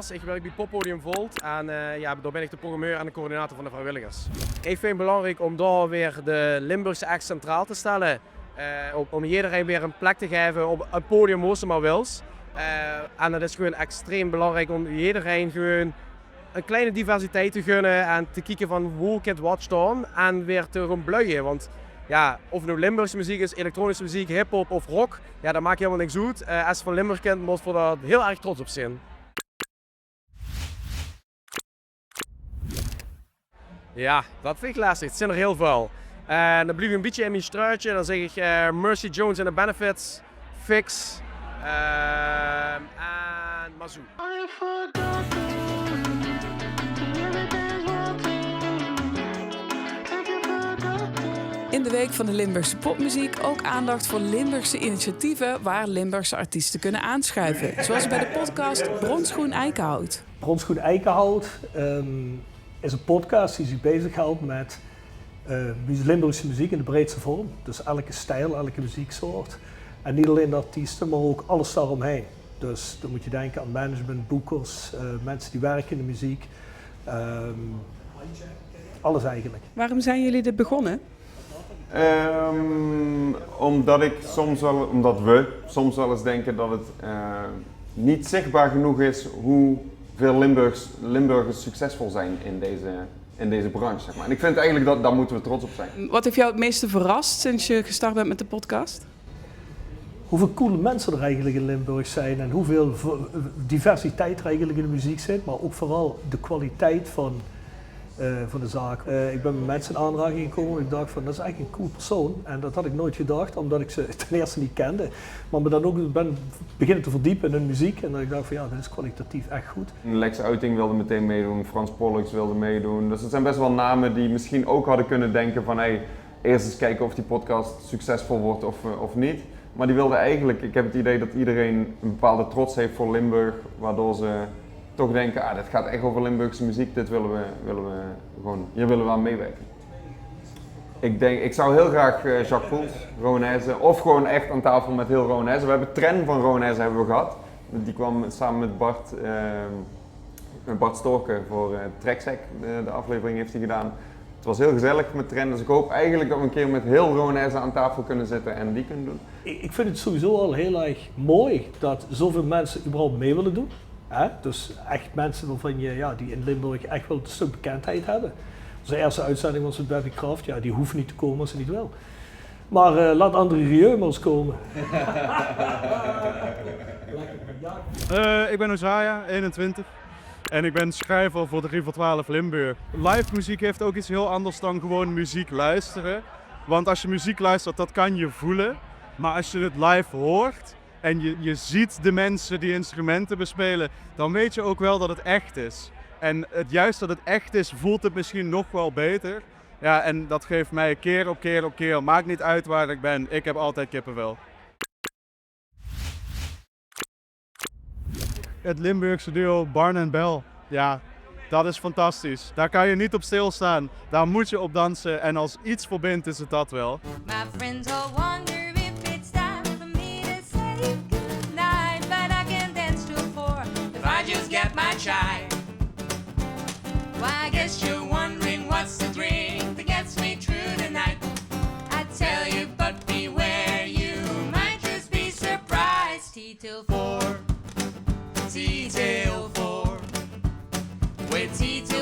Thomas, ik werk bij Poppodium Volt en daar ben ik de programmeur en de coördinator van de vrijwilligers. Ik vind het belangrijk om daar weer de Limburgse act centraal te stellen. Om iedereen weer een plek te geven op het podium waar ze maar wil. En het is gewoon extreem belangrijk om iedereen gewoon een kleine diversiteit te gunnen en te kijken van hoe kan wat staan en weer te rumbluien. Want ja, of het nou Limburgse muziek is, elektronische muziek, hip-hop of rock, ja, dat maakt helemaal niks uit. Als je van Limburg kent, moet je daar heel erg trots op zijn. Ja, dat vind ik lastig. Het zijn er heel veel. En dan blijf ik een beetje in mijn struitje. Dan zeg ik Mercy Jones and the Benefits, Fix en Mazou. In de week van de Limburgse popmuziek ook aandacht voor Limburgse initiatieven waar Limburgse artiesten kunnen aanschuiven. Zoals bij de podcast Bronschoen Eikenhout. Bronschoen Eikenhout is een podcast die zich bezighoudt met Limburgse muziek in de breedste vorm. Dus elke stijl, elke muzieksoort. En niet alleen de artiesten, maar ook alles daaromheen. Dus dan moet je denken aan management, boekers, mensen die werken in de muziek. Alles eigenlijk. Waarom zijn jullie dit begonnen? Omdat we soms wel eens denken dat het niet zichtbaar genoeg is hoeveel Limburgers succesvol zijn in deze branche. Zeg maar. En ik vind eigenlijk dat daar moeten we trots op zijn. Wat heeft jou het meeste verrast sinds je gestart bent met de podcast? Hoeveel coole mensen er eigenlijk in Limburg zijn en hoeveel diversiteit er eigenlijk in de muziek zit, maar ook vooral de kwaliteit van de zaak. Ik ben met mensen in aanraking gekomen en ik dacht van dat is eigenlijk een cool persoon en dat had ik nooit gedacht omdat ik ze ten eerste niet kende, maar me dan ook ben beginnen te verdiepen in hun muziek en dat ik dacht van ja, dit is kwalitatief echt goed. Lex Uiting wilde meteen meedoen, Frans Pollux wilde meedoen, dus het zijn best wel namen die misschien ook hadden kunnen denken van hey, eerst eens kijken of die podcast succesvol wordt of niet. Maar die wilden eigenlijk, ik heb het idee dat iedereen een bepaalde trots heeft voor Limburg, waardoor ze toch denken, dit gaat echt over Limburgse muziek, dit willen we gewoon, hier willen we aan meewerken. Ik zou heel graag Jacques Poels, Rowanese, of gewoon echt aan tafel met heel Rowanese. We hebben Tren van Rowanese hebben we gehad. Die kwam samen met Bart Storken voor Treksec, de aflevering heeft hij gedaan. Het was heel gezellig met Tren, dus ik hoop eigenlijk dat we een keer met heel Rowanese aan tafel kunnen zitten en die kunnen doen. Ik vind het sowieso al heel erg mooi dat zoveel mensen überhaupt mee willen doen. Dus echt mensen waarvan die in Limburg echt wel een stuk bekendheid hebben. Onze eerste uitzending was met Bobby Kraft, die hoeft niet te komen als ze niet wil. Maar laat André Rieu maar eens komen. Ik ben Ozaya, 21. En ik ben schrijver voor de Rival 12 Limburg. Live muziek heeft ook iets heel anders dan gewoon muziek luisteren. Want als je muziek luistert, dat kan je voelen. Maar als je het live hoort en je ziet de mensen die instrumenten bespelen, dan weet je ook wel dat het echt is. En juist dat het echt is, voelt het misschien nog wel beter. Ja, en dat geeft mij keer op keer op keer. Maakt niet uit waar ik ben, ik heb altijd kippenvel. Het Limburgse duo Barn & Bell, ja, dat is fantastisch. Daar kan je niet op stilstaan, daar moet je op dansen en als iets verbindt is het dat wel. My friends all wonder if it's time for me to say goodnight, but I can dance till 4 if I just get my chai. Why, I guess you're wondering what's the drink that gets me through the night. I tell you, but beware, you might just be surprised. Tea till 4. Tea till 4, with tea till